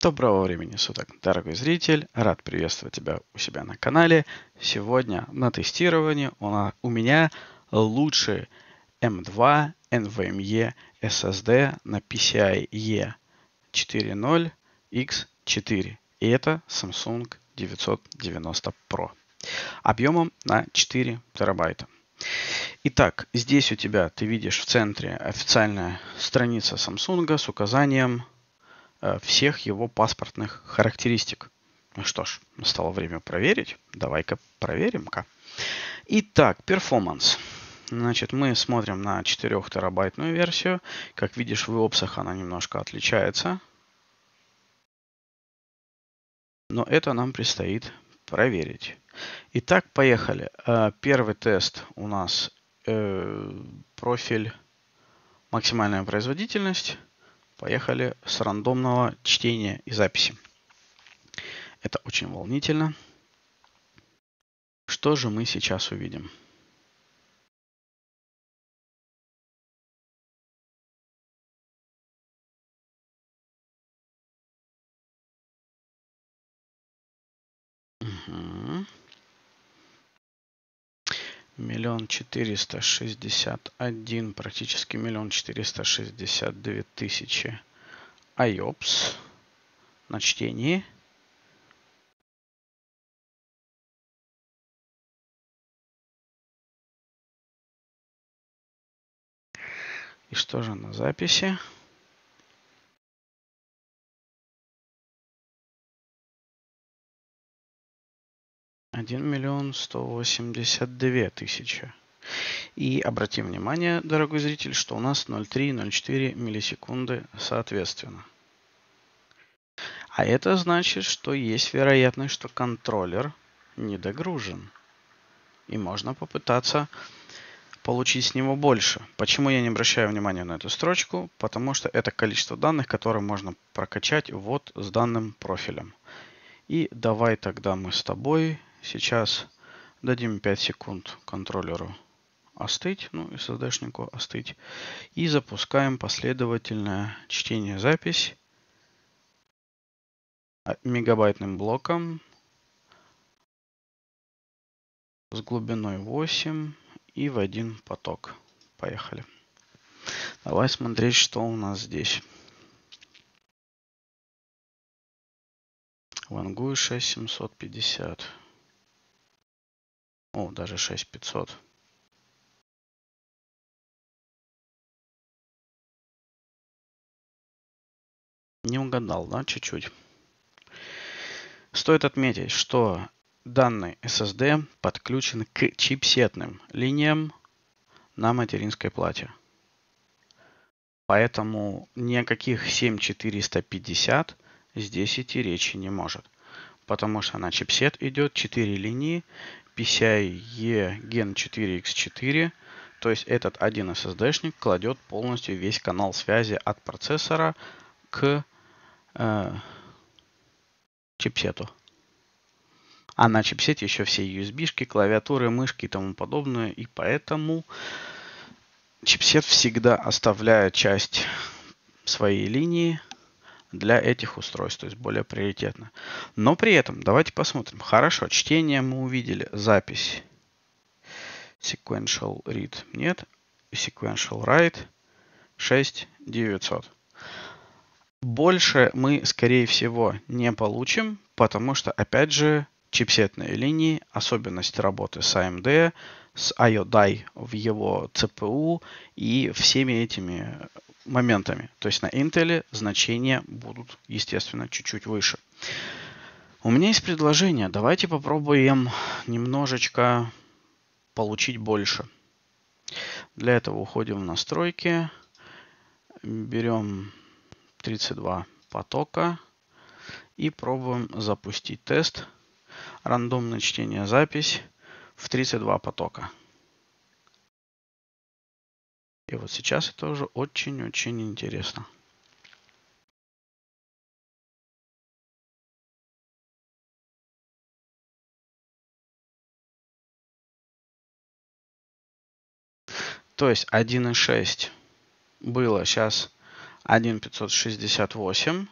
Доброго времени суток, дорогой зритель! Рад приветствовать тебя у себя на канале. Сегодня на тестировании у меня лучший M2 NVMe SSD на PCIe 4.0 X4. И это Samsung 990 Pro. Объемом на 4 терабайта. Итак, здесь у тебя, ты видишь в центре официальная страница Samsung с указанием всех его паспортных характеристик. Ну что ж, настало время проверить. Давай-ка проверим-ка. Итак, перформанс. Значит, мы смотрим на 4-терабайтную версию. Как видишь, в IOPS она немножко отличается. Но это нам предстоит проверить. Итак, поехали. Первый тест у нас профиль максимальная производительность. Поехали с рандомного чтения и записи. Это очень волнительно. Что же мы сейчас увидим? Угу. 1 461 000, практически 1 462 000 IOPS на чтении. И что же на записи? Один 1 182 000. И обратим внимание, дорогой зритель, что у нас 0,3-0,4 миллисекунды соответственно. А это значит, что есть вероятность, что контроллер не догружен. И можно попытаться получить с него больше. Почему я не обращаю внимания на эту строчку? Потому что это количество данных, которые можно прокачать вот с данным профилем. И давай тогда мы с тобой сейчас дадим 5 секунд контроллеру остыть, ну и SSD-шнику остыть. И запускаем последовательное чтение-запись мегабайтным блоком с глубиной 8 и в один поток. Поехали. Давай смотреть, что у нас здесь. Вангую 6750. О, даже 6500. Не угадал, да, чуть-чуть. Стоит отметить, что данный SSD подключен к чипсетным линиям на материнской плате. Поэтому ни о каких 7450 здесь идти речи не может. Потому что на чипсет идет 4 линии PCIe Gen 4X4. То есть этот один SSD-шник кладет полностью весь канал связи от процессора к чипсету. А на чипсете еще все USB-шки, клавиатуры, мышки и тому подобное. И поэтому чипсет всегда оставляет часть своей линии для этих устройств, то есть более приоритетно. Но при этом давайте посмотрим. Хорошо, чтение мы увидели, запись. Sequential read нет. Sequential write 6900. Больше мы, скорее всего, не получим, потому что, опять же, чипсетные линии, особенность работы с AMD, с IO-DI в его CPU и всеми этими моментами. То есть на Intel значения будут, естественно, чуть-чуть выше. У меня есть предложение. Давайте попробуем немножечко получить больше. Для этого уходим в настройки. Берем 32 потока и пробуем запустить тест. Рандомное чтение запись в 32 потока. И вот сейчас это уже очень-очень интересно. То есть 1.6 было, сейчас 1.568.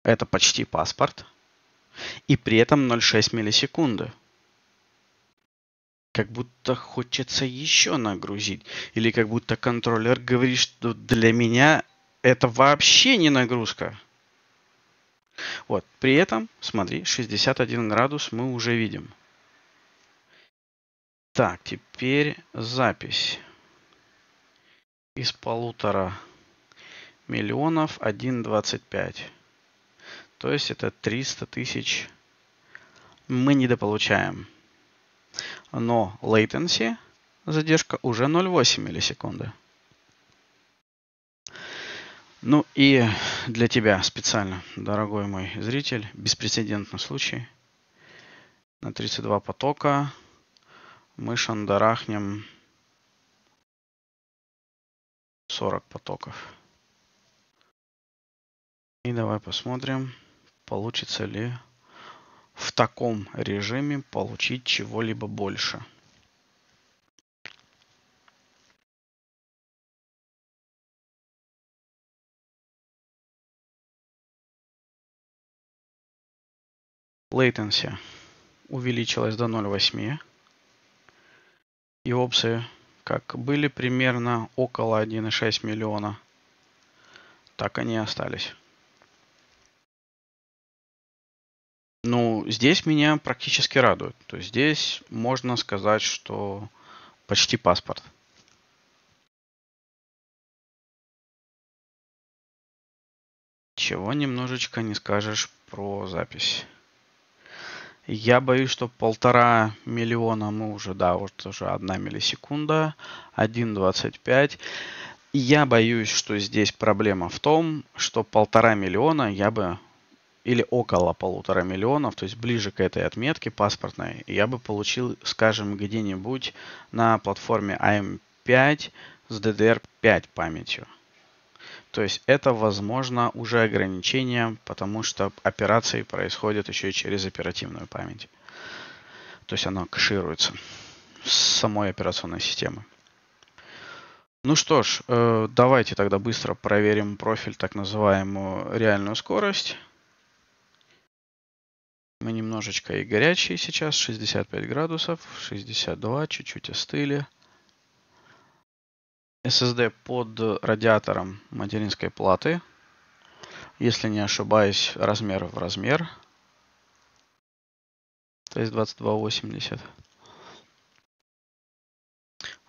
Это почти паспорт. И при этом 0,6 миллисекунды. Как будто хочется еще нагрузить. Или как будто контроллер говорит, что для меня это вообще не нагрузка. Вот, при этом, смотри, 61 градус мы уже видим. Так, теперь запись. Из 1,5 миллионов 1,25. То есть это 300 тысяч мы недополучаем. Но latency, задержка, уже 0,8 миллисекунды. Ну и для тебя специально, дорогой мой зритель, беспрецедентный случай. На 32 потока мы шандарахнем 40 потоков. И давай посмотрим, получится ли в таком режиме получить чего-либо больше. Latency увеличилась до 0,8. И опции как были примерно около 1,6 миллиона, так они и остались. Ну, здесь меня практически радует. То есть здесь можно сказать, что почти паспорт. Чего немножечко не скажешь про запись. Я боюсь, что 1,5 миллиона мы уже, да, вот уже 1 миллисекунда, 1,25. Я боюсь, что здесь проблема в том, что 1,5 миллиона я бы, или около 1,5 миллионов, то есть ближе к этой отметке паспортной, я бы получил, скажем, где-нибудь на платформе AM5 с DDR5 памятью. То есть это, возможно, уже ограничение, потому что операции происходят еще и через оперативную память. То есть она кэшируется с самой операционной системы. Ну что ж, давайте тогда быстро проверим профиль, так называемую реальную скорость. Мы немножечко и горячие сейчас, 65 градусов, 62, чуть-чуть остыли. SSD под радиатором материнской платы. Если не ошибаюсь, размер в размер. То есть 2280.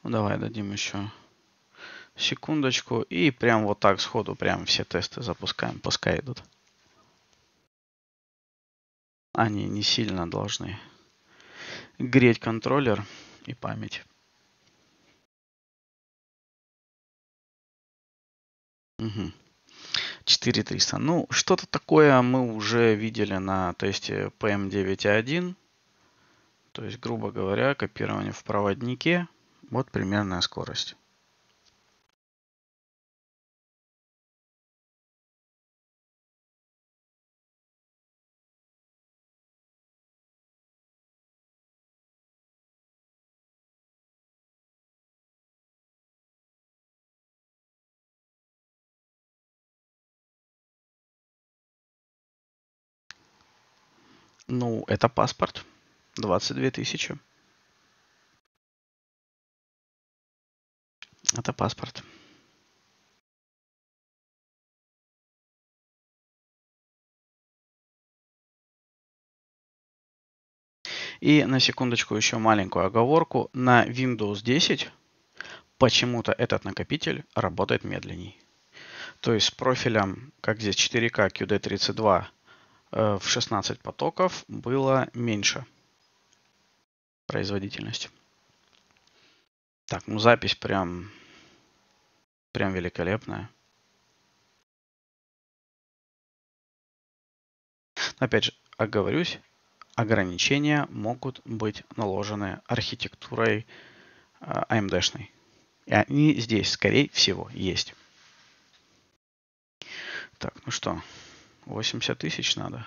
Ну, давай дадим еще секундочку. И прям вот так сходу прям все тесты запускаем. Пускай идут. Они не сильно должны греть контроллер и память. Угу. 4300. Ну, что-то такое мы уже видели на тесте PM9.1. То есть, грубо говоря, копирование в проводнике. Вот примерная скорость. Ну, это паспорт. 22 тысячи. Это паспорт. И на секундочку еще маленькую оговорку. На Windows 10 почему-то этот накопитель работает медленней. То есть с профилем, как здесь 4К QD32 в 16 потоков было меньше производительность. Так, ну запись прям великолепная. Опять же, оговорюсь, ограничения могут быть наложены архитектурой AMD-шной. И они здесь, скорее всего, есть. Так, ну что, 80 тысяч надо.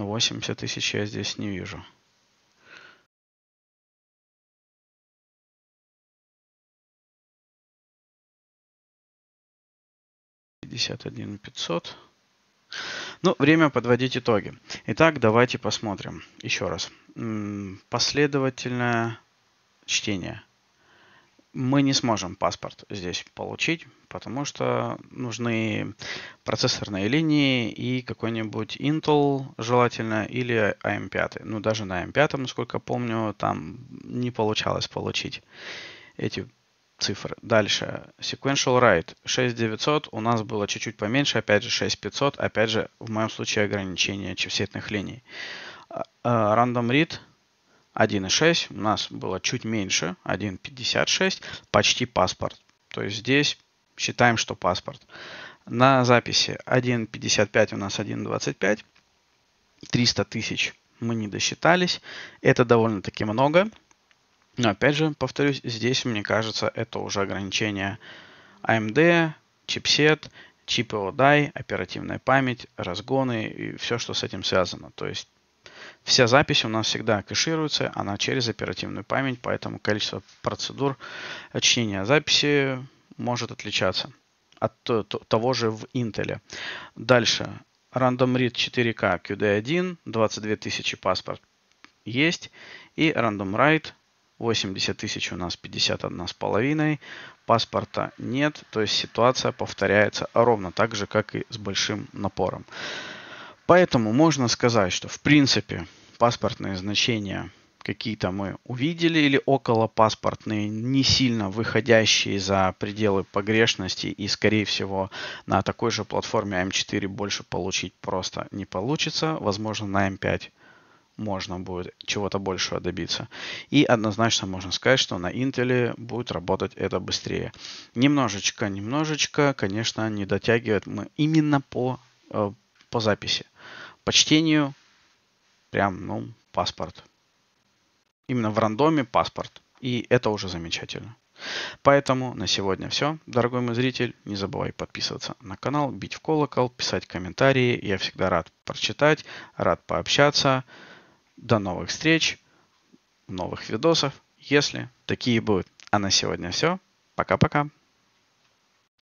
Но 80 тысяч я здесь не вижу. $51 500. Ну, время подводить итоги. Итак, давайте посмотрим еще раз. Последовательное чтение. Мы не сможем паспорт здесь получить, потому что нужны процессорные линии и какой-нибудь Intel желательно или AM5. Ну, даже на AM5, насколько помню, там не получалось получить эти цифры. Дальше. Sequential write 6900. У нас было чуть-чуть поменьше. Опять же 6500. Опять же, в моем случае ограничение чипсетных линий. Random read 1.6. У нас было чуть меньше. 1.56. Почти паспорт. То есть здесь считаем, что паспорт. На записи 1.55 у нас 1.25. 300 тысяч мы не досчитались. Это довольно-таки много. Но опять же, повторюсь, здесь, мне кажется, это уже ограничение AMD, чипсет, чипы ODI, оперативная память, разгоны и все, что с этим связано. То есть вся запись у нас всегда кэшируется, она через оперативную память, поэтому количество процедур чтения записи может отличаться от того же в Intel. Дальше. Random Read 4K QD1, 22 тысячи паспорт есть. И Random Write 80 тысяч у нас 51,5. Паспорта нет. То есть ситуация повторяется ровно так же, как и с большим напором. Поэтому можно сказать, что в принципе паспортные значения какие-то мы увидели или около паспортные, не сильно выходящие за пределы погрешности, и скорее всего на такой же платформе AM4 больше получить просто не получится. Возможно, на AM5 можно будет чего-то большего добиться. И однозначно можно сказать, что на Intel будет работать это быстрее. Немножечко, конечно, не дотягивает мы именно по записи. По чтению прям, паспорт. Именно в рандоме паспорт. И это уже замечательно. Поэтому на сегодня все. Дорогой мой зритель, не забывай подписываться на канал, бить в колокол, писать комментарии. Я всегда рад прочитать, рад пообщаться. До новых встреч, новых видосов, если такие будут. А на сегодня все. Пока-пока.